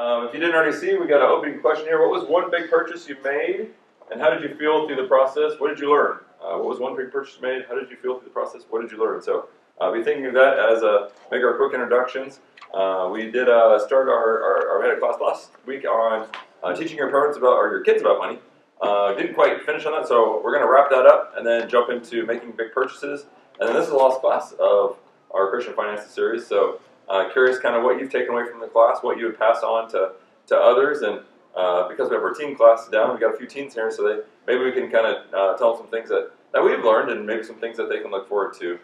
If you didn't already see, we got an opening question here. What was one big purchase you made, and how did you feel through the process? What did you learn? What was one big purchase you made? How did you feel through the process? What did you learn? So be thinking of that as make our quick introductions. We did start we had a class last week on teaching your parents about, or your kids about money. Didn't quite finish on that, so we're going to wrap that up and then jump into making big purchases. And then this is the last class of our Christian Finances series. So curious kind of what you've taken away from the class, what you would pass on to others. And because we have our teen class down, we got a few teens here, so maybe we can kind of tell them some things that we've learned and maybe some things that they can look forward to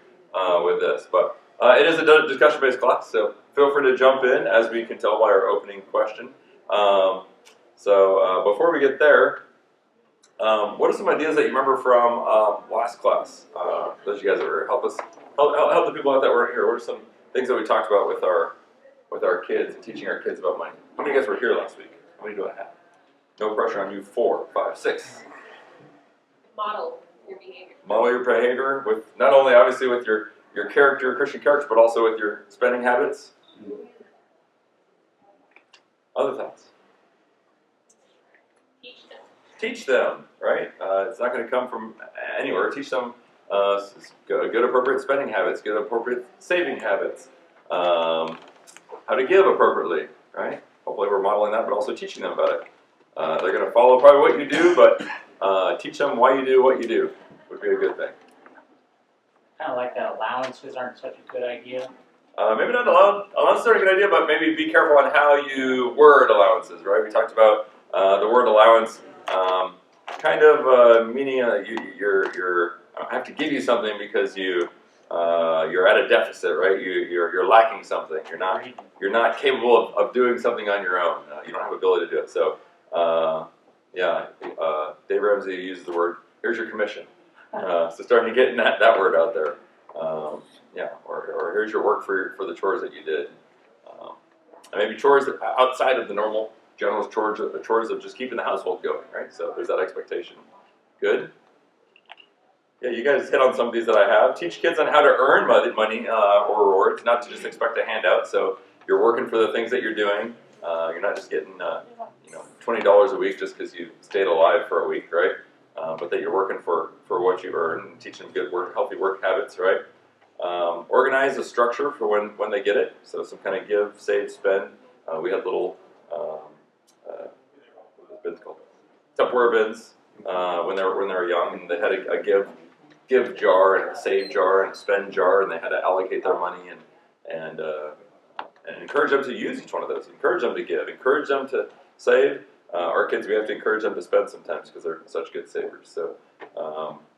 with this. But it is a discussion-based class, so feel free to jump in, as we can tell by our opening question. So before we get there, what are some ideas that you remember from last class? Those of you guys that were help the people out that weren't here. What are some things that we talked about with our kids and teaching our kids about money? How many of you guys were here last week? How many do I have? No pressure on you. 4, 5, 6. Model your behavior. Model your behavior with not only obviously with your character, Christian character, but also with your spending habits. Other thoughts? Teach them, right? It's not going to come from anywhere. Teach them good appropriate spending habits, good appropriate saving habits, how to give appropriately, right? Hopefully we're modeling that, but also teaching them about it. They're going to follow probably what you do, but teach them why you do what you do would be a good thing. Kind of like that allowances aren't such a good idea. Maybe not allowances aren't a good idea, but maybe be careful on how you word allowances, right? We talked about the word allowance, kind of meaning I have to give you something because you're at a deficit, right? You're lacking something. You're not capable of doing something on your own. You don't have ability to do it. So Dave Ramsey uses the word, here's your commission. So starting to get that word out there. Or here's your work for the chores that you did. And maybe chores outside of the normal general chores of just keeping the household going, right? So there's that expectation. Good. Yeah, you guys hit on some of these that I have. Teach kids on how to earn money or rewards, not to just expect a handout. So you're working for the things that you're doing. You're not just getting $20 a week just because you stayed alive for a week, right? But that you're working for what you earn and teach them good healthy work habits, right? Organize a structure for when they get it. So some kind of give, save, spend. We had little what are those bins called? Tupperware bins when they were young, and they had a give jar and a save jar and a spend jar, and they had to allocate their money and encourage them to use each one of those. Encourage them to give. Encourage them to save. Our kids, we have to encourage them to spend sometimes because they're such good savers. So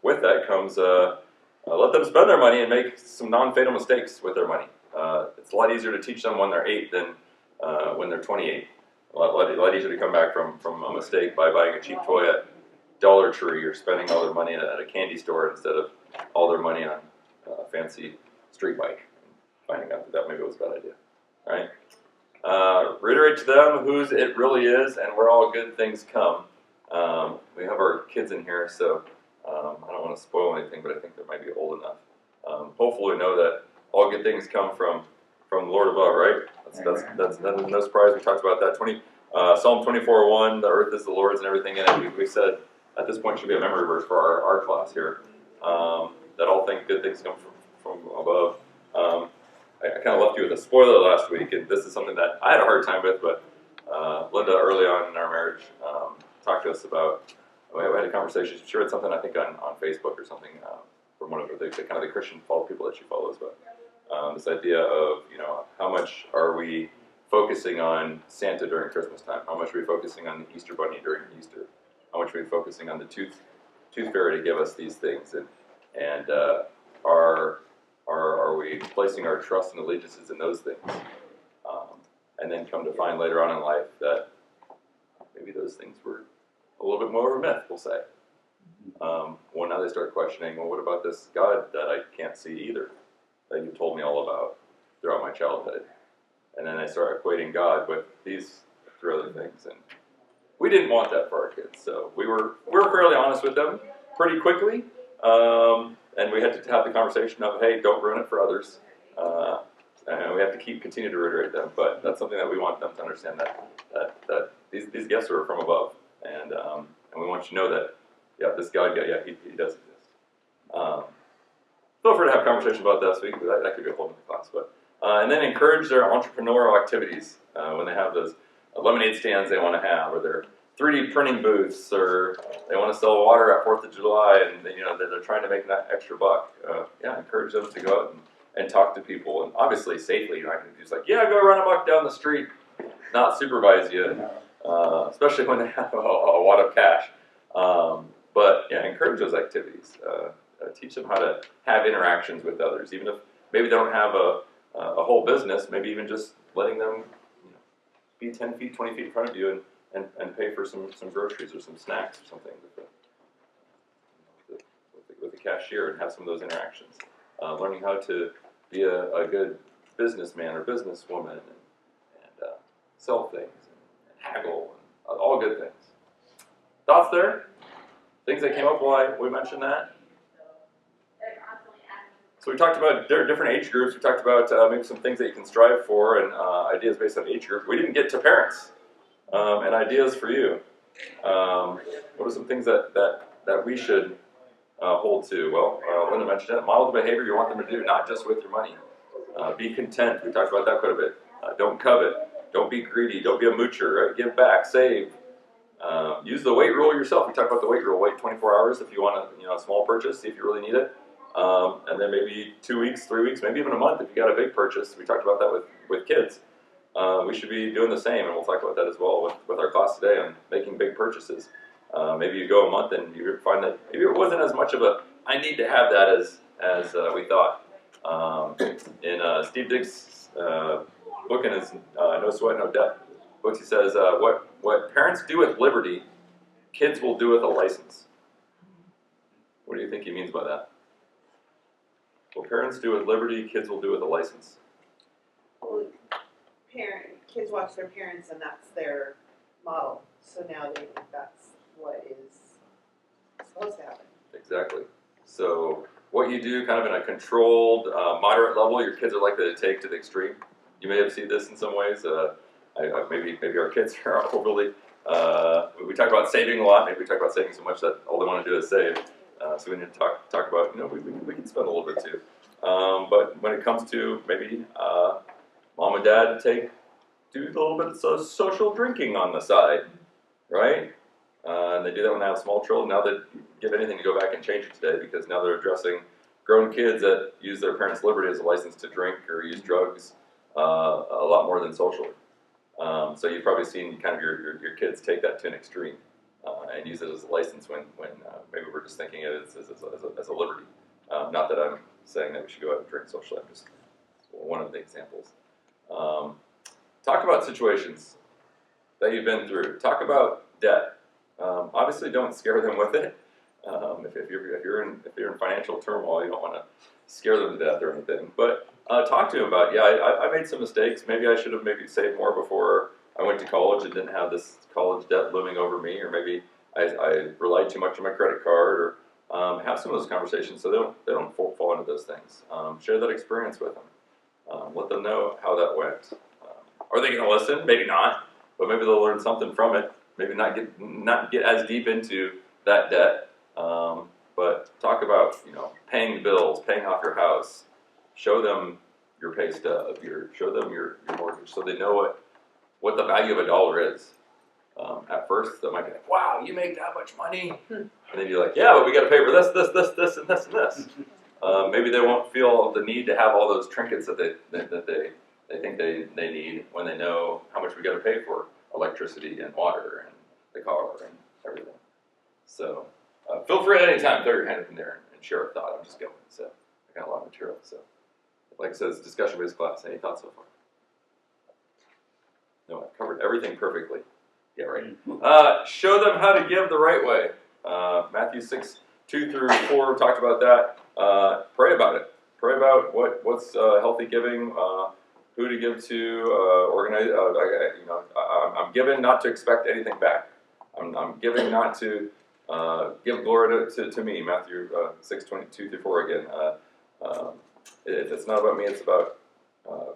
with that comes let them spend their money and make some non-fatal mistakes with their money. It's a lot easier to teach them when they're 8 than when they're 28. A lot easier to come back from a mistake by buying a cheap toy at Dollar Tree or spending all their money at a candy store instead of all their money on a fancy street bike. Finding out that maybe was a bad idea. All right. Reiterate to them whose it really is and where all good things come. We have our kids in here, so I don't want to spoil anything, but I think they might be old enough. Hopefully we know that all good things come from the Lord above, right? That's no surprise. We talked about that. Psalm 24:1, the earth is the Lord's and everything in it. We said at this point should be a memory verse for our class here. That all good things come from above. I kind of left you with a spoiler last week, and this is something that I had a hard time with, but Linda, early on in our marriage, talked to us about. We had a conversation. She shared something I think on Facebook or something from one of the kind of the Christian people that she follows, but this idea of how much are we focusing on Santa during Christmas time? How much are we focusing on the Easter Bunny during Easter? How much are we focusing on the tooth fairy to give us these things? And are we placing our trust and allegiances in those things? And then come to find later on in life that maybe those things were a little bit more of a myth, we'll say. Well, now they start questioning, well, what about this God that I can't see either, that you told me all about throughout my childhood? And then I start equating God with these 3 other things. And we didn't want that for our kids, so we were fairly honest with them pretty quickly. And we had to have the conversation of, hey, don't ruin it for others. and we have to continue to reiterate them. But that's something that we want them to understand, that these gifts are from above, and we want you to know that this God, he does exist. Feel free to have conversations about that. So that could be a whole other class, but and then encourage their entrepreneurial activities when they have those lemonade stands they want to have, or their 3D printing booths, or they want to sell water at 4th of July, and they're trying to make an extra buck. Encourage them to go out and talk to people, and obviously safely. You're not going to just like, go run amok down the street, not supervise you, especially when they have a wad of cash. But encourage those activities. Teach them how to have interactions with others, even if maybe they don't have a whole business. Maybe even just letting them be 10 feet, 20 feet in front of you and pay for some groceries or some snacks or something with the cashier, and have some of those interactions. Learning how to be a good businessman or businesswoman and sell things and haggle, and all good things. Thoughts there? Things that came up while we mentioned that? So we talked about different age groups. We talked about maybe some things that you can strive for, and ideas based on age group. We didn't get to parents and ideas for you. What are some things that we should hold to? Well, Linda mentioned it. Model the behavior you want them to do, not just with your money. Be content. We talked about that quite a bit. Don't covet. Don't be greedy. Don't be a moocher. Right? Give back. Save. Use the weight rule yourself. We talked about the weight rule. Wait 24 hours if you want a small purchase. See if you really need it. And then maybe 2 weeks, 3 weeks, maybe even a month if you got a big purchase. We talked about that with kids. We should be doing the same, and we'll talk about that as well with our class today on making big purchases. Maybe you go a month and you find that maybe it wasn't as much of a I need to have that as we thought. In Steve Diggs' book, in his No Sweat, No Debt books, he says, what parents do with liberty, kids will do with a license. What do you think he means by that? What parents do with liberty, kids will do with a license. Well, kids watch their parents, and that's their model. So now they think that's what is supposed to happen. Exactly. So what you do kind of in a controlled, moderate level, your kids are likely to take to the extreme. You may have seen this in some ways. Maybe our kids are overly, we talk about saving a lot. Maybe we talk about saving so much that all they want to do is save. So we need to talk about, we can spend a little bit too. But when it comes to maybe mom and dad do a little bit of social drinking on the side, right? And they do that when they have small children. Now they give anything to go back and change it today, because now they're addressing grown kids that use their parents' liberty as a license to drink or use drugs a lot more than socially. So you've probably seen kind of your kids take that to an extreme and use it as a license when maybe we're just thinking of it as a liberty. Not that I'm saying that we should go out and drink socially. I'm just one of the examples. Talk about situations that you've been through. Talk about debt. Obviously, don't scare them with it. If you're in financial turmoil, you don't want to scare them to death or anything. But talk to them about, I made some mistakes. Maybe I should have saved more before I went to college and didn't have this college debt looming over me, or maybe I relied too much on my credit card, or have some of those conversations so they don't fall into those things. Share that experience with them. Let them know how that went. Are they going to listen? Maybe not, but maybe they'll learn something from it. Maybe not get as deep into that debt, but talk about paying bills, paying off your house. Show them your pay stub. Show them your mortgage, so they know what the value of a dollar is. At first, they might be like, "Wow, you make that much money," and then you're like, "Yeah, but we got to pay for this, and this." Maybe they won't feel the need to have all those trinkets that they think they need when they know how much we got to pay for electricity and water and the car and everything. So feel free at any time, throw your hand up in there and share a thought. I'm just going. So I got a lot of material. So like it says, discussion-based class. Any thoughts so far? No, I've covered everything perfectly. Yeah, right. Show them how to give the right way. Matthew 6:2-4 talked about that. Pray about it. Pray about what's healthy giving, who to give to, organize. I'm giving not to expect anything back. I'm giving not to give glory to me. Matthew 6:22-4 again. It's not about me. It's about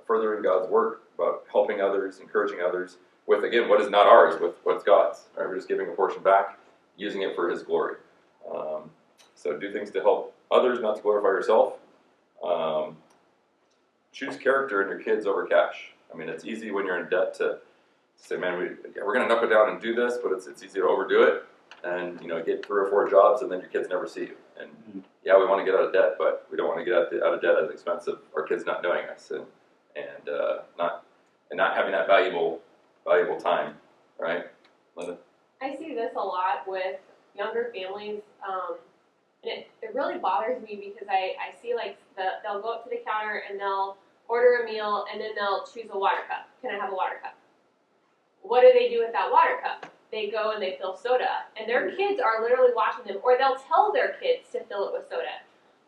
furthering God's work, about helping others, encouraging others with, again, what is not ours, with what's God's. Right? We're just giving a portion back, using it for His glory. So do things to help others, not to glorify yourself. Choose character in your kids over cash. I mean, it's easy when you're in debt to say, man, we're going to knuckle down and do this, but it's easy to overdo it and, get 3 or 4 jobs and then your kids never see you. And yeah, we want to get out of debt, but we don't want to get out of debt at the expense of our kids not knowing us and not having that valuable time, right, Linda? I see this a lot with younger families, and it really bothers me because I see like they'll go up to the counter and they'll order a meal and then they'll choose a water cup. Can I have a water cup? What do they do with that water cup? They go and they fill soda, and their kids are literally watching them, or they'll tell their kids to fill it with soda.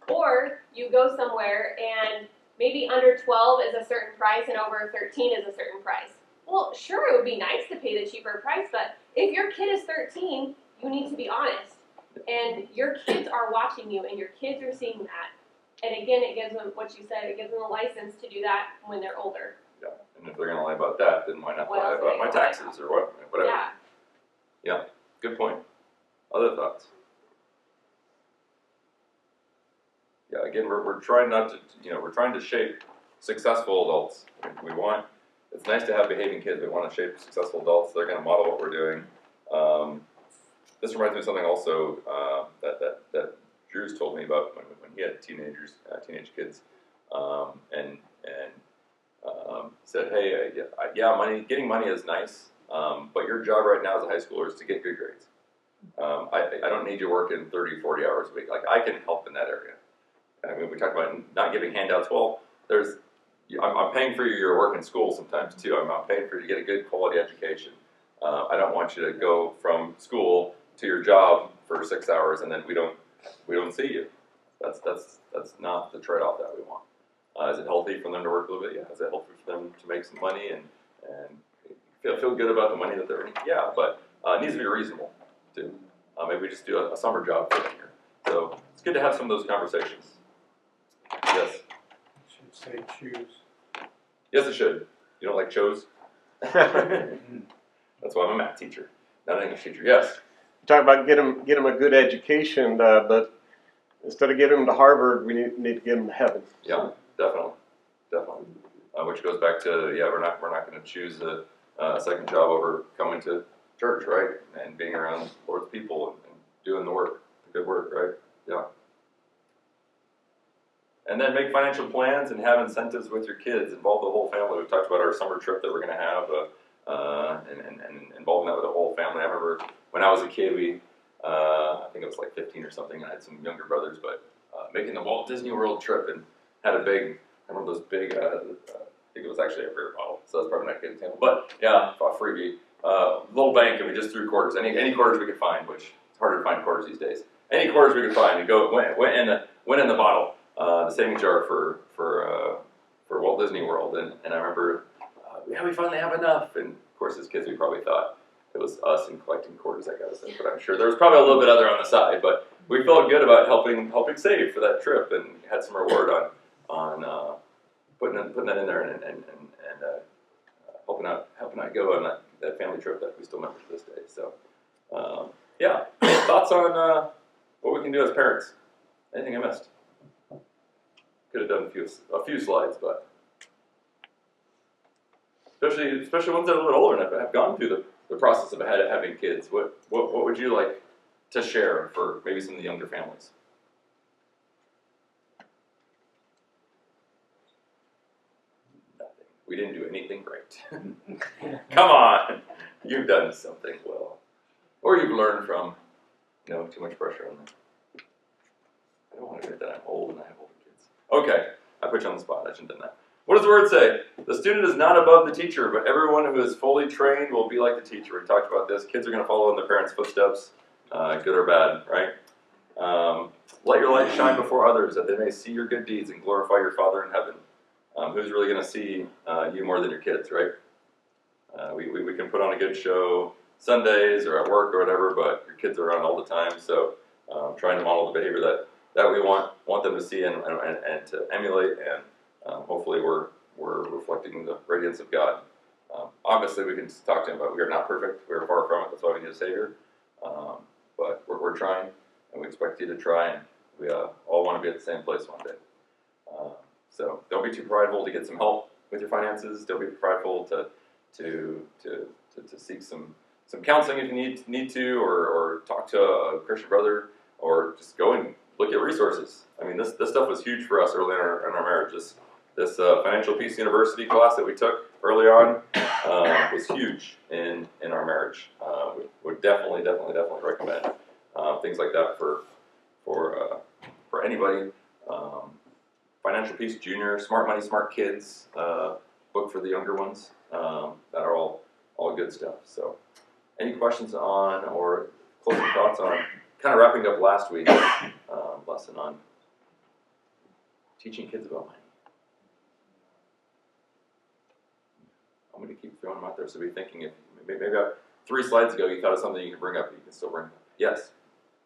Or you go somewhere and maybe under 12 is a certain price and over 13 is a certain price. Well, sure, it would be nice to pay the cheaper price, but if your kid is 13, you need to be honest. And your kids are watching you, and your kids are seeing that. And again, it gives them, what you said, it gives them a license to do that when they're older. Yeah, and if they're going to lie about that, then why not What lie else are about they my gonna lie taxes or whatever? Yeah. Yeah, good point. Other thoughts? Yeah, again, we're trying not to, we're trying to shape successful adults. It's nice to have behaving kids. We want to shape successful adults. They're going to model what we're doing. This reminds me of something also that Drew's told me about when he had teenage kids, and said, hey, getting money is nice, but your job right now as a high schooler is to get good grades. I don't need you working 30, 40 hours a week. Like, I can help in that area. I mean, we talk about not giving handouts. Well, I'm paying for your work in school sometimes too. I'm paying for you to get a good quality education. I don't want you to go from school to your job for 6 hours and then we don't see you. That's not the trade-off that we want. Is it healthy for them to work a little bit? Yeah. Is it healthy for them to make some money and feel good about the money that they're earning? Yeah, but it needs to be reasonable too. Maybe we just do a summer job for them here. So it's good to have some of those conversations. Yes. Should say choose. Yes, it should. You don't like chose? That's why I'm a math teacher, not an English teacher. Yes. Talk about get them a good education, but instead of getting them to Harvard, we need to get them to heaven. Yeah, definitely. Which goes back to we're not going to choose a second job over coming to church, right? And being around Lord's people and doing the work, the good work, right? Yeah. And then make financial plans and have incentives with your kids. Involve the whole family. We've talked about our summer trip that we're going to have, and involving that with the whole family. I remember when I was a kid, I think I was like 15 or something, and I had some younger brothers, but making the Walt Disney World trip and had a big, I remember those big, I think it was actually a beer bottle, so that's probably not a good example. But yeah, a freebie, little bank, and we just threw quarters, any quarters we could find, which it's harder to find quarters these days. Any quarters we could find, and went in the bottle. The savings jar for Walt Disney World, and I remember, we finally have enough. And of course, as kids, we probably thought it was us and collecting quarters that got us in. But I'm sure there was probably a little bit other on the side. But we felt good about helping save for that trip, and had some reward on putting that in there and helping out go on that family trip that we still remember to this day. So thoughts on what we can do as parents? Anything I missed? Could have done a few slides, but especially ones that are a little older and have gone through the process of having kids. What would you like to share for maybe some of the younger families? Nothing. We didn't do anything great. Come on, you've done something well, or you've learned from too much pressure on them. I don't want to admit that I'm old and I have older kids. Okay, I put you on the spot. I shouldn't have done that. What does the word say? The student is not above the teacher, but everyone who is fully trained will be like the teacher. We talked about this. Kids are going to follow in their parents' footsteps, good or bad, right? Let your light shine before others, that they may see your good deeds and glorify your Father in heaven. Who's really going to see you more than your kids, right? We can put on a good show Sundays or at work or whatever, but your kids are around all the time, so trying to model the behavior that we want them to see and to emulate, and hopefully we're we're reflecting the radiance of God. Obviously, we can talk to him about we are not perfect. We are far from it. That's why we need a Savior. But we're trying, and we expect you to try, and we all want to be at the same place one day. So don't be too prideful to get some help with your finances. Don't be prideful to seek some counseling if you need to, or talk to a Christian brother, or just go and look at resources. I mean, this stuff was huge for us early in our marriage. This Financial Peace University class that we took early on was huge in our marriage. We would definitely recommend things like that for anybody. Financial Peace Junior, Smart Money, Smart Kids book for the younger ones. That are all good stuff. So, any questions on or closing thoughts on kind of wrapping up last week's lesson on teaching kids about money? I'm going to keep throwing them out there, so be thinking if maybe 3 slides ago you thought of something you can bring up, you can still bring it up. Yes?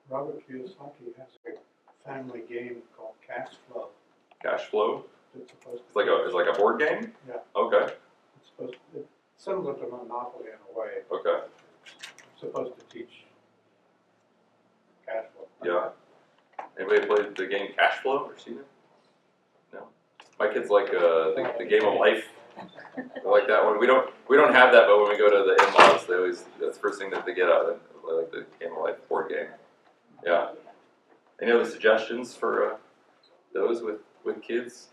Robert Kiyosaki has a family game called Cash Flow. Cash flow? It's supposed to It's like a board game? Yeah. Okay. it's similar to Monopoly in a way. Okay. It's supposed to teach cash flow. Yeah. Anybody played the game Cash Flow or seen it? No. My kids like the Game of Life. They like that one. We don't have that, but when we go to the in-laws, that's the first thing that they get out of it. They like the Game of Life board game. Yeah. Any other suggestions for those with kids?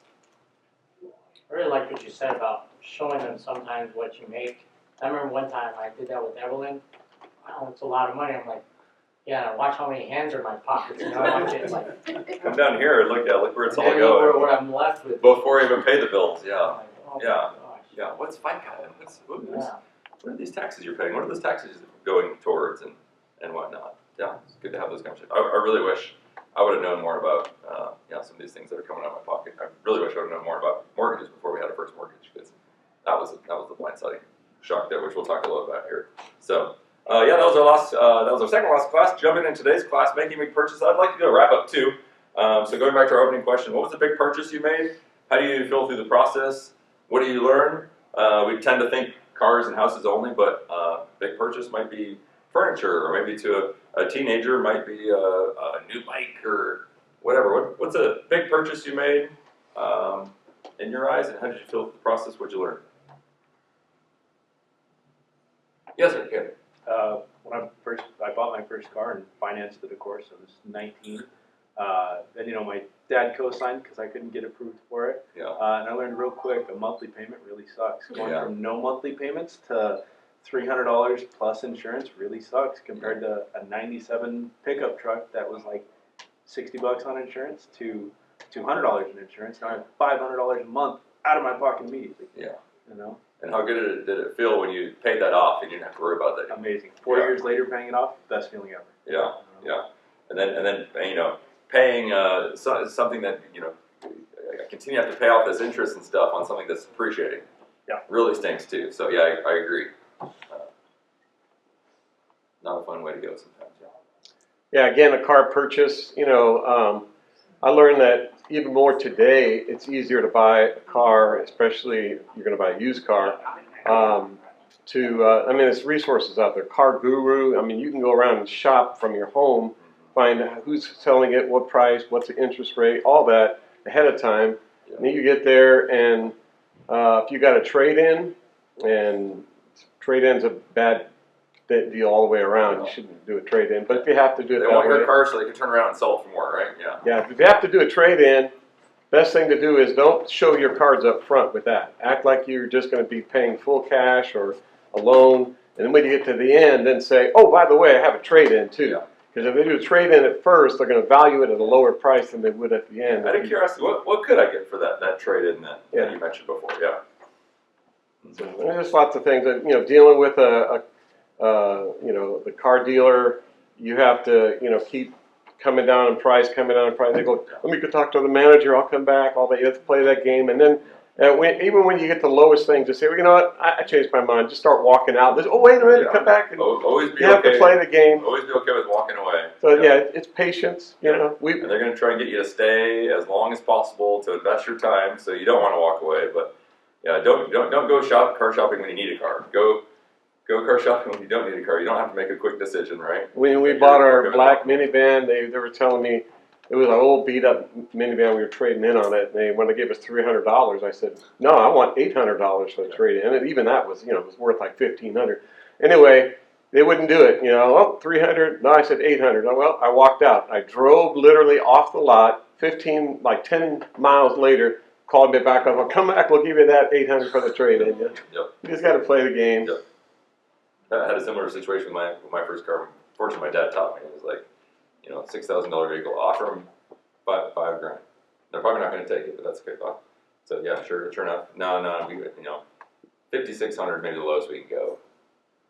I really like what you said about showing them sometimes what you make. I remember one time I did that with Evelyn. Wow, it's a lot of money. I'm like, yeah, watch how many hands are in my pockets. You know, I want you to like Come down here and look where it's all and then going. what I'm left with. Before I even pay the bills, yeah. I'm like, oh my Yeah. gosh. Yeah, what's FICA? Yeah. What are these taxes you're paying? What are those taxes going towards and whatnot? Yeah, it's good to have those conversations. I really wish I would have known more about some of these things that are coming out of my pocket. I really wish I would have known more about mortgages before we had our first mortgage, because that was the blindsiding shock there, which we'll talk a little about here. So that was our second last class. Jumping in today's class, making big purchases. I'd like to do a wrap up too. So going back to our opening question, what was the big purchase you made? How do you feel through the process? What do you learn? We tend to think cars and houses only, but big purchase might be furniture, or maybe to a teenager might be a new bike or whatever. What's a big purchase you made in your eyes, and how did you feel through the process? What did you learn? Yes, sir, Ken. When I bought my first car and financed it, of course, I was 19. Then my dad co-signed because I couldn't get approved for it. Yeah. And I learned real quick a monthly payment really sucks. Going Yeah. from no monthly payments to $300 plus insurance really sucks compared to a 97 pickup truck that was like $60 on insurance to $200 in insurance. Now I have $500 a month out of my pocket immediately. Yeah. You know? And how good did it feel when you paid that off and you didn't have to worry about that? Amazing. 4 years later, paying it off, best feeling ever. Yeah, yeah. And then paying something that I continue to have to pay off this interest and stuff on something that's appreciating. Yeah. Really stinks too. So yeah, I agree. Not a fun way to go sometimes. Yeah, again, a car purchase, I learned that even more today, it's easier to buy a car, especially if you're going to buy a used car. There's resources out there. Car Guru, you can go around and shop from your home, find who's selling it, what price, what's the interest rate, all that ahead of time. Yeah. And then you get there, and if you got a trade-in, and trade-in's a bad deal all the way around. You shouldn't do a trade-in, but if you have to do it They that want way, your car so they can turn around and sell it for more, right? Yeah. yeah, if you have to do a trade-in, best thing to do is don't show your cards up front with that. Act like you're just going to be paying full cash or a loan, and then when you get to the end, then say, oh, by the way, I have a trade-in too. Yeah. Because if they do a trade-in at first, they're going to value it at a lower price than they would at the end. Out of curiosity, what could I get for that trade-in that Yeah. you mentioned before? Yeah. So there's lots of things that, dealing with the car dealer, you have to, keep coming down in price. They go, let me go talk to the manager, I'll come back, all that. You have to play that game. And then even when you get the lowest thing, just say, well, you know what, I changed my mind. Just start walking out. Oh, wait a minute, Yeah. come back. And Always be you have to play the game. Always be okay with walking away. So yeah, it's patience. And they're going to try and get you to stay as long as possible to invest your time, so you don't want to walk away. But Yeah, don't go car shopping when you need a car. Go car shopping when you don't need a car. You don't have to make a quick decision, right? When we You're- bought you're our gonna- black minivan, they were telling me it was an old beat up minivan. We were trading in on it. And they when they gave us $300, I said, no, I want $800 for the trade in. And even that was, it was worth like $1,500. Anyway, they wouldn't do it. Oh, 300. No, I said 800. Oh, well, I walked out. I drove literally off the lot. 10 miles later, called me back up. Well, come back. We'll give you that 800 for the trade in. Yep. You just got to play the game. Yep. I had a similar situation with my first car. Fortunately, my dad taught me. It was like, $6,000 vehicle. Offer them five grand. They're probably not going to take it, but that's okay. So yeah, sure enough. No, we 5,600 maybe the lowest we can go.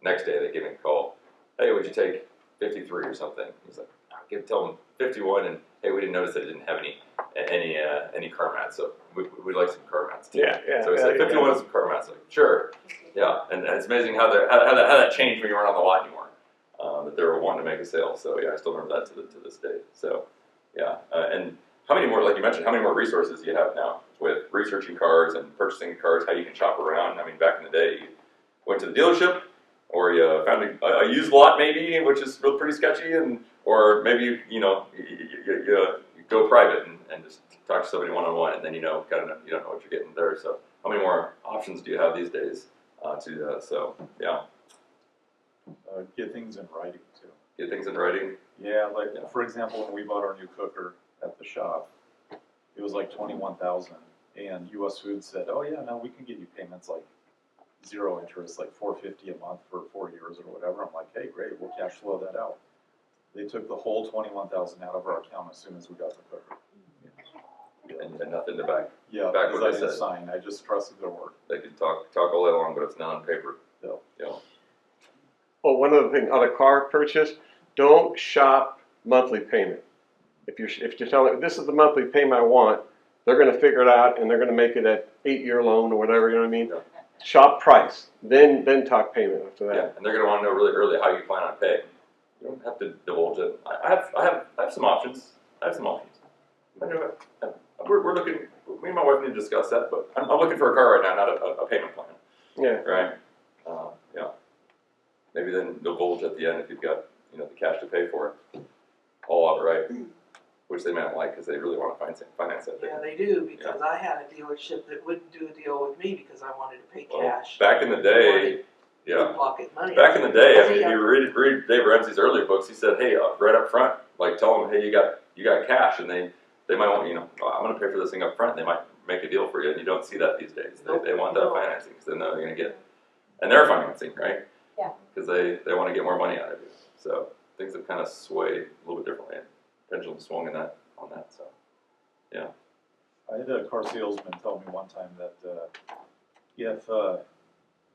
Next day they give me a call. Hey, would you take 53 or something? He's like, tell them 51, and hey, we didn't notice that it didn't have any car mats, so we'd like some car mats too. Yeah. So he said 51 and some car mats. Like, sure, yeah, and it's amazing how that changed when you weren't on the lot anymore. That they were wanting to make a sale. So yeah, I still remember that to this day. So yeah, and how many more, like you mentioned, how many more resources do you have now with researching cars and purchasing cars? How you can shop around. I mean, back in the day, you went to the dealership, or you found a used lot maybe, which is pretty sketchy, or maybe you go private and just talk to somebody one-on-one, and then you don't know what you're getting there. So how many more options do you have these days to do that? So yeah, Get things in writing too. get things in writing. Yeah, like Yeah. for example, when we bought our new cooker at the shop, it was like 21,000, and US Foods said, "Oh yeah, no, we can get you payments like 0 interest, like $450 a month for 4 years or whatever." I'm like, "Hey, great, we'll cash flow that out." They took the whole 21,000 out of our account as soon as we got the cooker. And you had nothing to back. Yeah, Back because what I they didn't said. sign. I just trusted their word. They can talk all day long, but it's not on paper. Yeah. Oh, one other thing on a car purchase, don't shop monthly payment. If you're telling this is the monthly payment I want, they're going to figure it out and they're going to make it an 8-year loan or whatever. You know what I mean? Yeah. Shop price, then talk payment after that. Yeah, and they're going to want to know really early how you plan on paying. You don't have to divulge it. I have some options. We're looking. Me and my wife need to discuss that, but I'm looking for a car right now, not a payment plan. Yeah. Right. Yeah. Maybe then divulge at the end if you've got the cash to pay for it, all outright, which they may not like because they really want to finance that thing. Yeah, they do, because I had a dealership that wouldn't do a deal with me because I wanted to pay Well, cash. back in the day, yeah. Pocket money. Back in the day, I mean, if you read Dave Ramsey's earlier books, he said, "Hey, right up front, like tell them, hey, you got cash," and they might want, I'm going to pay for this thing up front. And they might make a deal for you, and you don't see that these days. They want that financing because they know they're going to get, and they're financing, right? Yeah. Because they want to get more money out of you. So things have kind of swayed a little bit differently. Pendulum swung on that. So yeah. I had a car salesman tell me one time that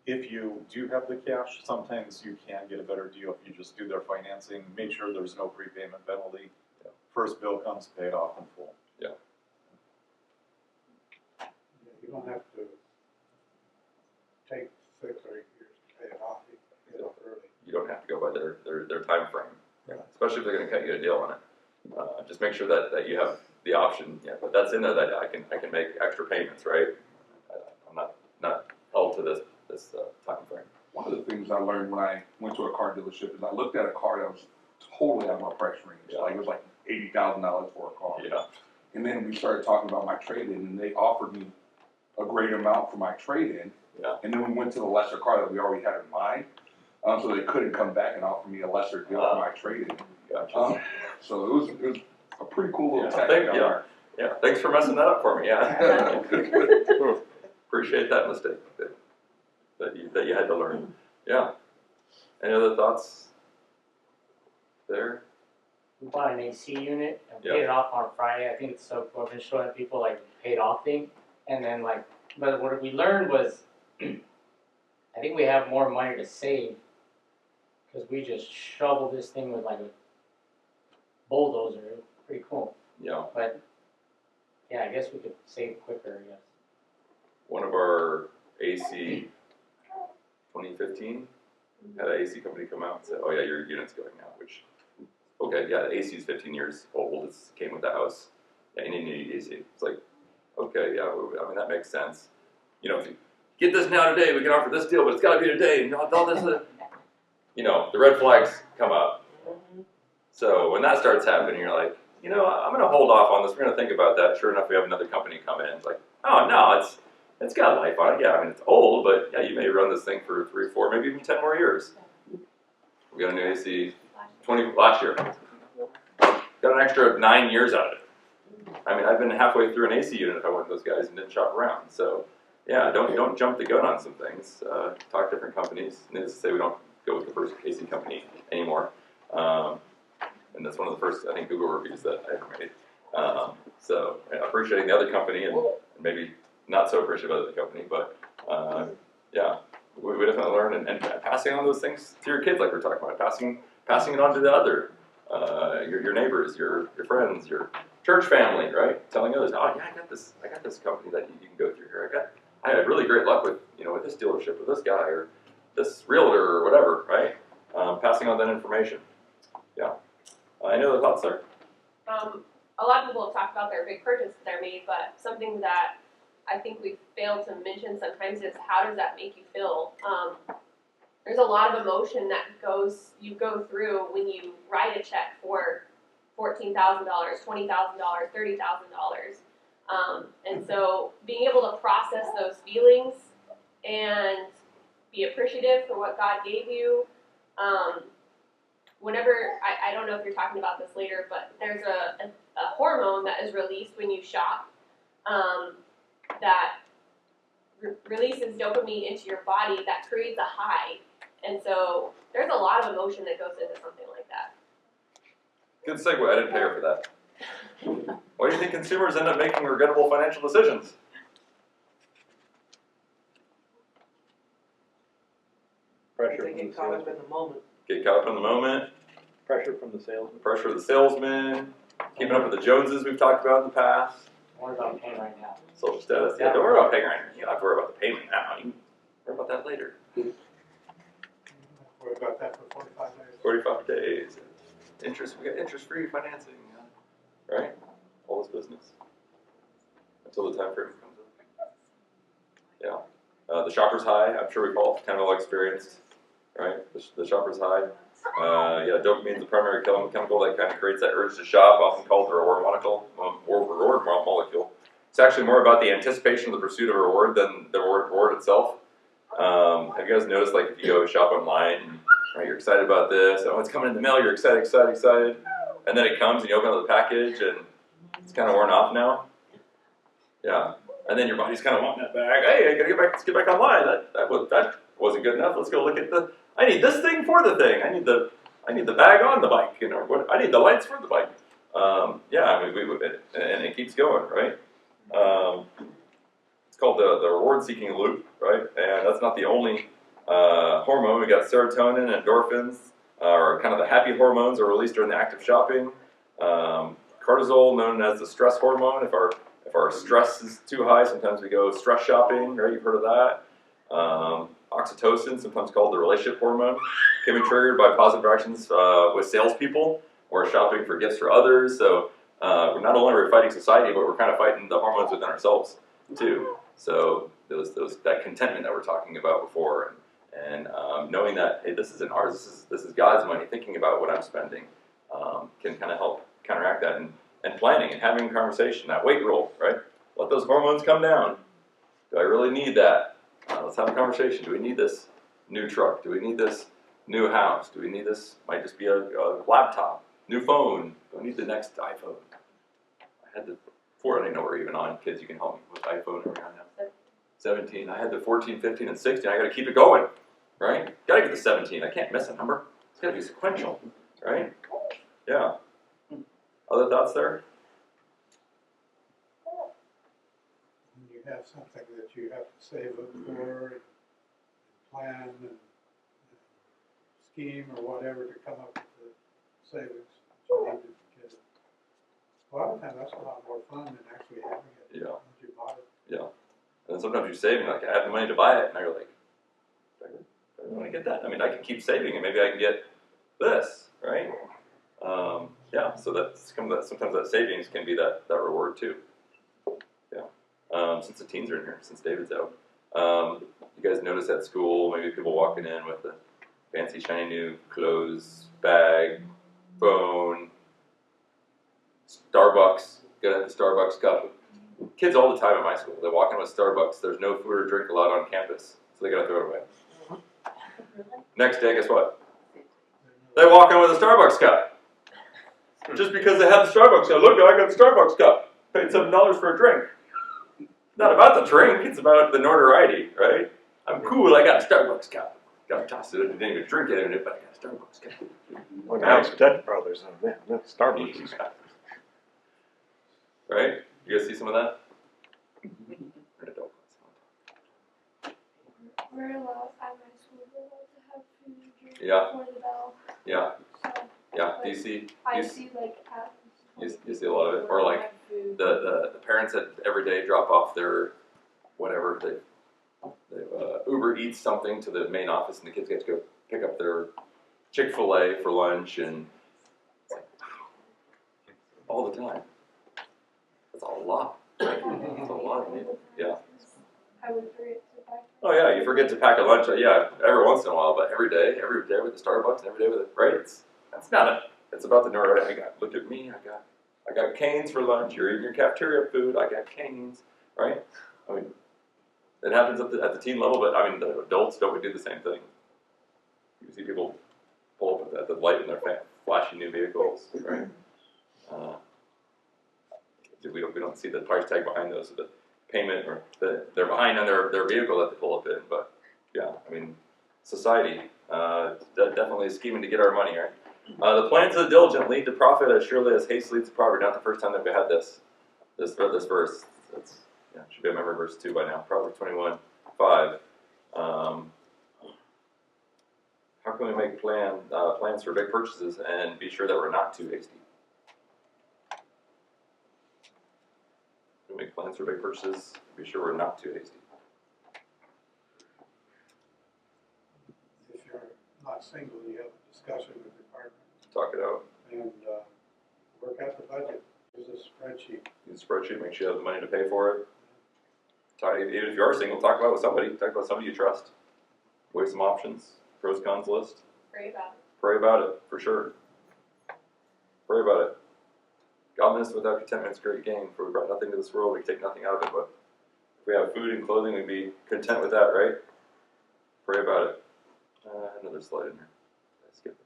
if you do have the cash, sometimes you can get a better deal if you just do their financing. Make sure there's no prepayment penalty. Yeah. First bill comes paid off in full. You don't have to take 6 or 8 years to pay it off. You can pay it off early. You don't have to go by their time frame, Right. especially if they're going to cut you a deal on it. Just make sure that you have the option. Yeah, but that's in there that I can make extra payments, right? I'm not held to this time frame. One of the things I learned when I went to a car dealership is I looked at a car that was totally out of my price range. Yeah. Like it was like $80,000 for a car. Yeah. And then we started talking about my trade-in, and they offered me a great amount for my trade-in. Yeah. And then we went to the lesser car that we already had in mind, so they couldn't come back and offer me a lesser deal for my trade-in. Gotcha. So it was a pretty cool little Yeah, tactic. yeah. Thanks for messing that up for me. Yeah. Appreciate that mistake that you had to learn. Yeah. Any other thoughts there? We bought an AC unit and Yeah. paid it off on Friday. I think it's so cool. I've been showing people like paid off thing, and then but what we learned was, I think we have more money to save because we just shoveled this thing with like a bulldozer. It was pretty cool. Yeah. But yeah, I guess we could save quicker. I guess. One of our AC 2015 had an AC company come out and say, "Oh yeah, your unit's going out." Which, okay, yeah, the AC is 15 years old. It came with the house. Yeah, you need AC. It's like, okay, yeah, I mean that makes sense. get this now today. We can offer this deal, but it's got to be today. And all this, you know, the red flags come up. So when that starts happening, you're like, you know, I'm going to hold off on this. We're going to think about that. Sure enough, we have another company come in. It's like, oh no, it's got life on it. Yeah, I mean it's old, but yeah, you may run this thing for 3, 4, maybe even 10 more years. We got a new AC 20 last year. Got an extra 9 years out of it. I mean, I've been halfway through an AC unit if I went with those guys and didn't shop around. So yeah, don't jump the gun on some things. Talk to different companies. Needless to say, we don't go with the first AC company anymore. And that's one of the first, I think, Google reviews that I ever made. So yeah, appreciating the other company and maybe not so appreciative of the company, but yeah, we definitely learn and passing on those things to your kids, like we're talking about, passing it on to the other, your neighbors, your friends, your church family, right? Telling others, oh yeah, I got this company that you can go through here. I had really great luck with with this dealership, with this guy, or this realtor, or whatever, right? Passing on that information. Yeah. Any other thoughts there? A lot of people have talked about their big purchases they're made, but something that I think we fail to mention sometimes is how does that make you feel? There's a lot of emotion that you go through when you write a check for $14,000, $20,000, $30,000. And so being able to process those feelings and be appreciative for what God gave you. Whenever, I don't know if you're talking about this later, but there's a hormone that is released when you shop that releases dopamine into your body that creates a high. And so there's a lot of emotion that goes into something like that. Good segue. I didn't pay her for that. Why do you think consumers end up making regrettable financial decisions? Pressure They from get the caught up salesman. in the moment. Get caught up in the moment, Pressure from the salesman. pressure of the salesman, keeping up with the Joneses we've talked about in the past, What about paying right now? social status. Yeah, don't worry about paying right now. You don't have to worry about the payment now. You can worry about that later. Worry about that for 45 days. 45 days. Interest, we got interest-free financing, right? All this business. Until the time frame comes up. Yeah. The shopper's high, I'm sure we've all kind of all experienced, right? The shopper's high. Yeah, dopamine is the primary chemical that kind of creates that urge to shop, often called the reward molecule. It's actually more about the anticipation of the pursuit of a reward than the reward itself. Have you guys noticed, like, if you go shop online, right, you're excited about this, oh, it's coming in the mail, you're excited, and then it comes and you open up the package and it's kind of worn off now. Yeah, and then your body's kind of wanting that bag. Hey, I gotta let's get back online. That wasn't good enough. Let's go look at I need this thing for the thing. I need the bag on the bike, I need the lights for the bike. Yeah, I mean, and it keeps going, right? It's called the reward-seeking loop, right? And that's not the only hormone. We got serotonin and endorphins, or kind of the happy hormones, are released during the act of shopping. Cortisol, known as the stress hormone. If our stress is too high, sometimes we go stress shopping, right? You've heard of that. Oxytocin, sometimes called the relationship hormone, can be triggered by positive interactions with salespeople or shopping for gifts for others. So we're not only fighting society, but we're kind of fighting the hormones within ourselves too. So that contentment that we're talking about before, and knowing that, hey, this isn't ours. This is God's money. Thinking about what I'm spending can kind of help counteract that, and planning and having a conversation. That weight roll, right? Let those hormones come down. Do I really need that? Let's have a conversation. Do we need this new truck? Do we need this new house? Do we need this? Might just be a laptop, new phone. Do I need the next iPhone? I had the 4. I don't know we're even on. Kids, you can help me with iPhone. Are we on now? 17. I had the 14, 15, and 16. I got to keep it going, right? Got to get the 17. I can't miss a number. It's got to be sequential, right? Yeah. Other thoughts there? You have something that you have to save up for, and plan and scheme or whatever to come up with the savings that you need to get it. A lot of times that's a lot more fun than actually having it. Yeah. Once you bought it. Yeah. And then sometimes you're saving, like, I have the money to buy it, and you're like, I don't want to get that. I mean, I can keep saving, and maybe I can get this, right? Yeah, so sometimes that savings can be that reward too. Yeah. Since the teens are in here, since David's out, You guys notice at school, maybe people walking in with a fancy shiny new clothes, bag, phone, Starbucks, gotta have the Starbucks cup. Kids all the time at my school, they walk in with Starbucks, there's no food or drink allowed on campus, so they gotta throw it away. Next day, guess what? They walk in with a Starbucks cup. Just because they have the Starbucks cup. Look, I got the Starbucks cup. Paid $7 for a drink. Not about the drink, it's about the notoriety, right? I'm cool, I got a Starbucks cup. Got to toss it, I didn't even drink it in it, but I got a Starbucks cup. Well, now it's Dutch Brothers, man, that's Starbucks. Right? You guys see some of that? We're allowed at my school, we're allowed to have food and drink Yeah. before the bell. Yeah, So yeah. Do you see? I You, see like at you see a lot of it, or like food. the parents that every day drop off their whatever they Uber Eats something to the main office, and the kids get to go pick up their Chick-fil-A for lunch, and it's like, all the time. That's a lot. That's a lot. Yeah. I would forget to buy. Oh yeah, you forget to pack a lunch. Yeah, every once in a while, but every day with the Starbucks, every day with it. Right? That's not it. It's about the notoriety. I got. Look at me. I got canes for lunch. You're eating your cafeteria food. I got canes. Right? I mean, it happens at the teen level, but I mean, the adults don't we do the same thing? You see people pull up at the light in their flashy new vehicles, right? We don't see the price tag behind those, or the payment, or they're behind on their vehicle that they pull up in. But yeah, I mean, society definitely is scheming to get our money, right? The plans of the diligent lead to profit as surely as haste leads to poverty. Not the first time that we had this verse. It should be a memory verse 2 by now. Proverbs 21:5. How can we make plans for big purchases and be sure that we're not too hasty? Make plans for big purchases, be sure we're not too hasty. If you're not single, you have a discussion with your partner Talk it out. and work out the budget. Use a spreadsheet. Use a spreadsheet, make sure you have the money to pay for it. Even if you are single, talk about it with somebody. Talk about somebody you trust. Weigh some options, pros, cons list. Pray about it. Pray about it, for sure. Pray about it. Godliness without contentment is great gain, for we brought nothing to this world, we take nothing out of it, but if we have food and clothing, we'd be content with that, right? Pray about it. Another slide in here. Did I skip it?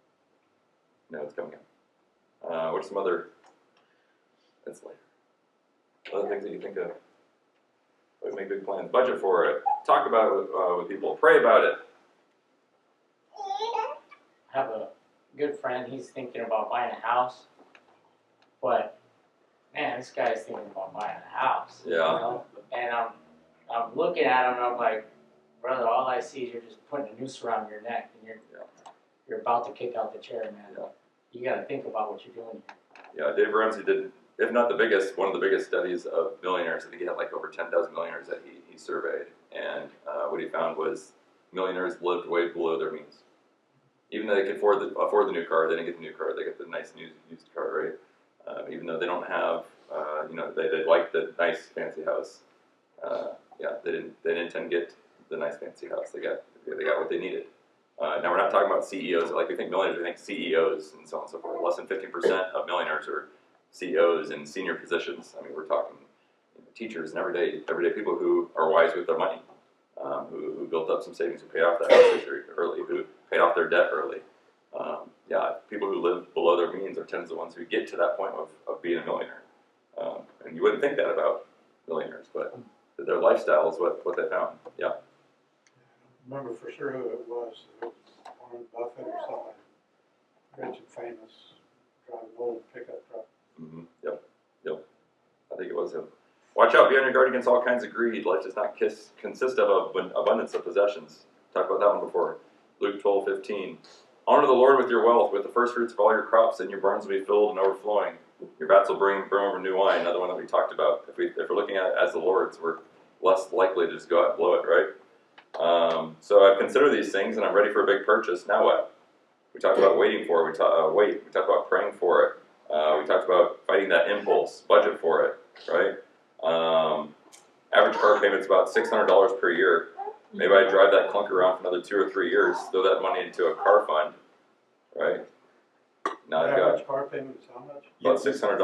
No, it's coming up. What's some other, that's later. Other things that you think of. Make big plans. Budget for it. Talk about it with people. Pray about it. I have a good friend, he's thinking about buying a house, but man, this guy's thinking about buying a house. Yeah. You know? And I'm looking at him and I'm like, brother, all I see is you're just putting a noose around your neck and you're about to kick out the chair, man. Yeah. You gotta think about what you're doing here. Yeah, Dave Ramsey did, if not the biggest, one of the biggest studies of millionaires. I think he had like over 10,000 millionaires that he surveyed. And what he found was millionaires lived way below their means. Even though they could afford the new car, they didn't get the new car. They get the nice used car, right? Even though they don't have, they like the nice fancy house. They didn't tend to get the nice fancy house. They got what they needed. Now we're not talking about CEOs. Like we think millionaires, we think CEOs and so on and so forth. Less than 15% of millionaires are CEOs in senior positions. I mean, we're talking teachers and everyday people who are wise with their money, who built up some savings, who paid off that house early, who paid off their debt early. People who live below their means are tends the ones who get to that point of being a millionaire. And you wouldn't think that about millionaires, but their lifestyle is what they found. Yeah. I remember for sure who it was. It was Warren Buffett or somebody rich and famous, driving an old pickup truck. Mm-hmm. Yep. I think it was him. Watch out, be on your guard against all kinds of greed. Life does not consist of an abundance of possessions. Talked about that one before. Luke 12:15. Honor the Lord with your wealth, with the first fruits of all your crops, and your barns will be filled and overflowing. Your vats will brim over new wine. Another one that we talked about. If we're looking at it as the Lord's, we're less likely to just go out and blow it, right? So I've considered these things, and I'm ready for a big purchase. Now what? We talked about waiting for it. We talked about praying for it. We talked about fighting that impulse. Budget for it, right? Average car payment's about $600 per year. Maybe I drive that clunk around for another 2 or 3 years, throw that money into a car fund, right? Now I've got Average car payment is how much? about $600 a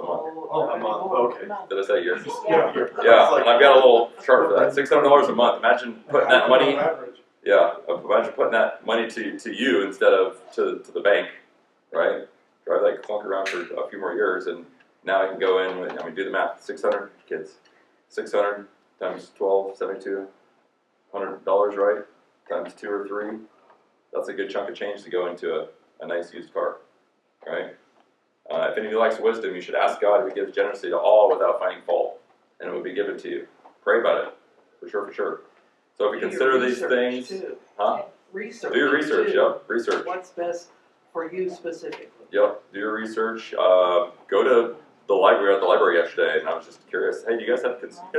month. Oh, a month, okay. Did I say years? Yeah. Yeah, and I've got a little chart for that. $600 a month. Imagine putting that money. Average. Yeah, imagine putting that money to you instead of to the bank, right? Drive that clunk around for a few more years, and now I can go in with, I mean, do the math. 600 kids, 600 times 12, $7,200, right? Times 2 or 3. That's a good chunk of change to go into a nice used car, right? If any of you likes wisdom, you should ask God who gives generously to all without finding fault, and it will be given to you. Pray about it, for sure, for sure. So if you Do your consider these research, things, too. huh? Research. Do your research, too. yep, research. What's best for you specifically? Yep, do your research. Go to the library. We were at the library yesterday, and I was just curious. Hey, do you guys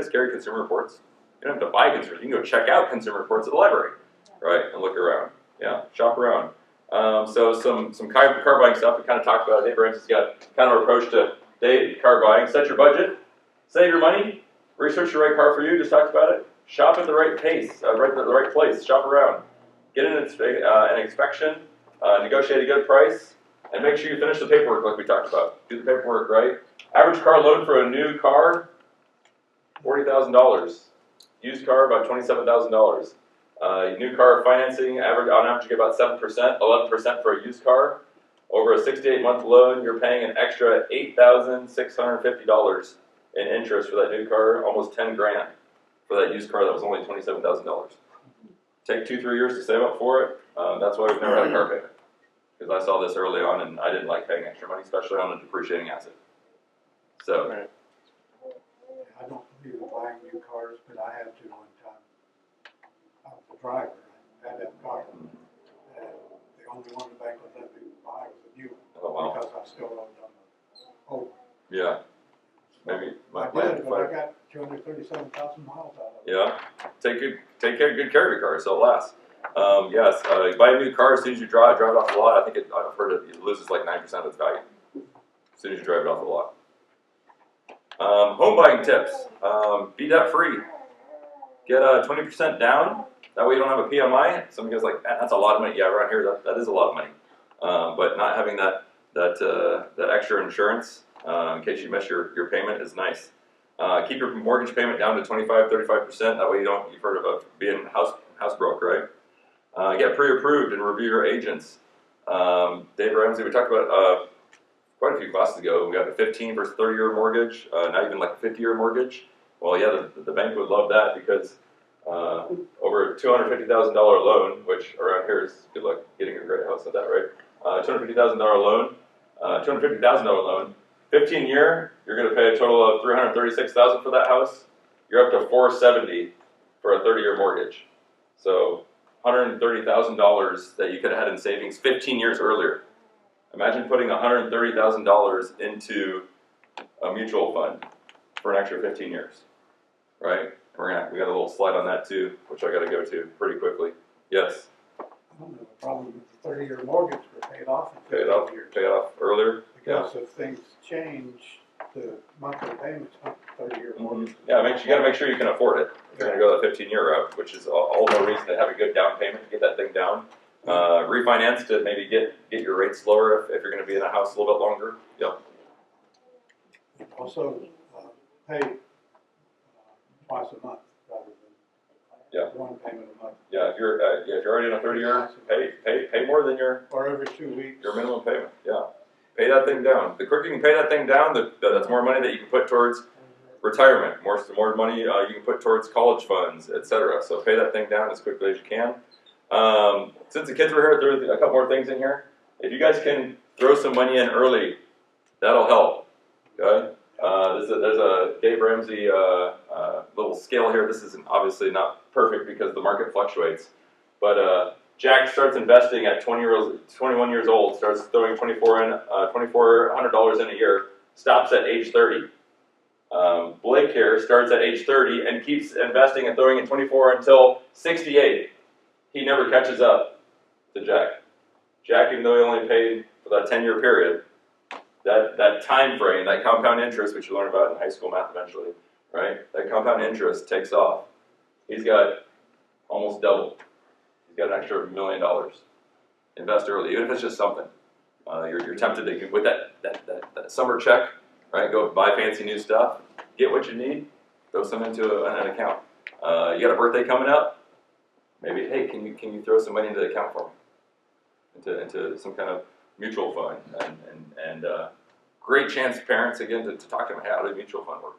carry consumer reports? You don't have to buy consumer. You can go check out consumer reports at the library, right? And look around. Yeah, shop around. So some car buying stuff. We kind of talked about it. Dave Ramsey's got kind of an approach to car buying. Set your budget, save your money, research the right car for you. Just talked about it. Shop at the right pace, the right place. Shop around. Get an inspection. Negotiate a good price, and make sure you finish the paperwork like we talked about. Do the paperwork right. Average car loan for a new car, $40,000. Used car, about $27,000. New car financing, on average you get about 7%, 11% for a used car. Over a 68-month loan, you're paying an extra $8,650 in interest for that new car, almost 10 grand for that used car that was only $27,000. Take 2-3 years to save up for it. That's why we've never had a car payment. Because I saw this early on and I didn't like paying extra money, especially on a depreciating asset. So, Right. I don't believe in buying new cars, but I had to one time. I was the driver, I had that car, and the only one the bank would let me buy was a new one. oh wow. Because I still owed them the old one. Yeah, maybe. I did, but I got 237,000 miles out of it. Yeah, take good care of your car so it lasts. Yes, buy a new car as soon as you drive it off the lot. I've heard it loses like 9% of its value as soon as you drive it off the lot. Home buying tips: be debt free. Get 20% down. That way you don't have a PMI. Some guys like that's a lot of money. Yeah, around here that is a lot of money. But not having that extra insurance in case you miss your payment is nice. Keep your mortgage payment down to 25-35%. That way you've heard of being house broke, right? Get pre-approved and review your agents. Dave Ramsey, we talked about quite a few classes ago. We got a 15 versus 30-year mortgage, not even like a 50-year mortgage. Well, yeah, the bank would love that because over a $250,000 loan, which around here is good luck getting a great house at that, right? $250,000 loan, $250,000 loan, 15-year, you're going to pay a total of $336,000 for that house. You're up to $470,000 for a 30-year mortgage. So $130,000 that you could have had in savings 15 years earlier. Imagine putting $130,000 into a mutual fund for an extra 15 years, right? We got a little slide on that too, which I got to go to pretty quickly. Yes. I don't have a problem with the 30-year mortgage, but pay it off in 15 years. Pay it off earlier. Because if things change, the monthly payments on 30-year mortgage. Yeah, you got to make sure you can afford it. If you're going to go that 15-year route, which is all the reason to have a good down payment to get that thing down. Refinance to maybe get your rates lower if you're going to be in a house a little bit longer. Yep. Also, pay twice a month rather than one payment a month. Yeah, if you're already in a 30-year, pay more than your every 2 weeks. Your minimum payment. Yeah, pay that thing down. The quicker you can pay that thing down, that's more money that you can put towards retirement. More money you can put towards college funds, etc. So pay that thing down as quickly as you can. Since the kids were here, there's a couple more things in here. If you guys can throw some money in early, that'll help. Okay. There's a Dave Ramsey little scale here. This isn't obviously not perfect because the market fluctuates. But Jack starts investing at 21 years old, starts throwing $2,400 in a year, stops at age 30. Blake here starts at age 30 and keeps investing and throwing in 24 until 68. He never catches up to Jack. Jack, even though he only paid for that 10-year period, that time frame, that compound interest, which you learn about in high school math eventually, right? That compound interest takes off. He's got almost doubled. He's got an extra $1 million. Invest early, even if it's just something. You're tempted to, with that summer check, right? Go buy fancy new stuff, get what you need, throw some into an account. You got a birthday coming up? Maybe, hey, can you throw some money into the account for me? Into some kind of mutual fund, and great chance, parents, again, to talk to them, how does mutual fund work?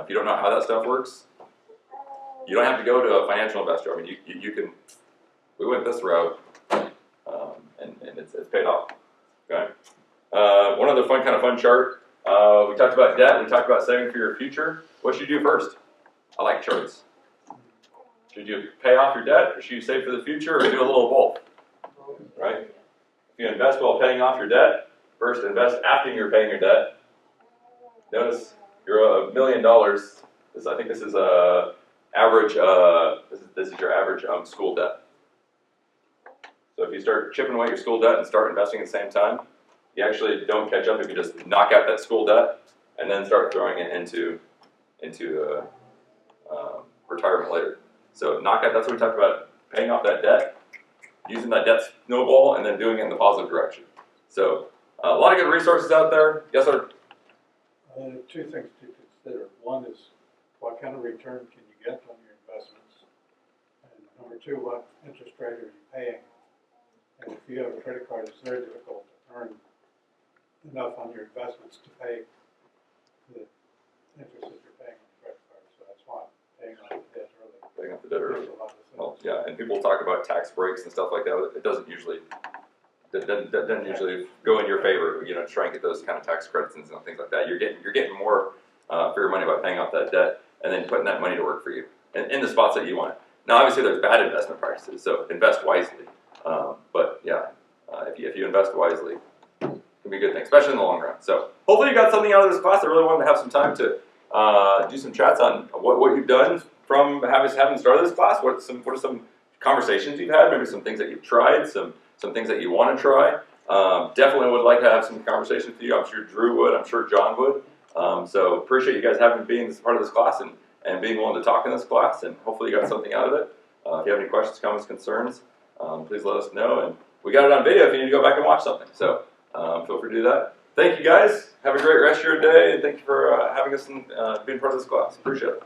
If you don't know how that stuff works, you don't have to go to a financial investor. I mean, you can, we went this route, and it's paid off, okay? One other fun chart, we talked about debt, we talked about saving for your future. What should you do first? I like charts. Should you pay off your debt, or should you save for the future, or do a little of both, right? If you invest while paying off your debt, first invest after you're paying your debt. Notice you're $1 million. I think this is average. This is your average school debt. So if you start chipping away your school debt and start investing at the same time, you actually don't catch up if you just knock out that school debt and then start throwing it into retirement later. So knock out. That's what we talked about: paying off that debt, using that debt snowball, and then doing it in the positive direction. So a lot of good resources out there. Yes, sir. Two things to consider. One is, what kind of return can you get on your investments? And number two, what interest rate are you paying? And if you have a credit card, it's very difficult to earn enough on your investments to pay the interest that you're paying on the credit card. So that's why paying off the debt early. Paying off the debt early. Makes a lot of sense. Well, yeah, and people talk about tax breaks and stuff like that. It doesn't usually. That doesn't usually go in your favor. You know, try and get those kind of tax credits and things like that. You're getting more for your money by paying off that debt and then putting that money to work for you in the spots that you want it. Now, obviously, there's bad investment practices, so invest wisely. But yeah, if you invest wisely, it can be a good thing, especially in the long run. So hopefully you got something out of this class. I really wanted to have some time to do some chats on what you've done from having started this class. What are some conversations you've had? Maybe some things that you've tried. Some things that you want to try. Definitely would like to have some conversations with you. I'm sure Drew would. I'm sure John would. So appreciate you guys being part of this class and being willing to talk in this class. And hopefully you got something out of it. If you have any questions, comments, concerns, please let us know. And we got it on video if you need to go back and watch something. So feel free to do that. Thank you guys. Have a great rest of your day. And thank you for having us and being part of this class. Appreciate it.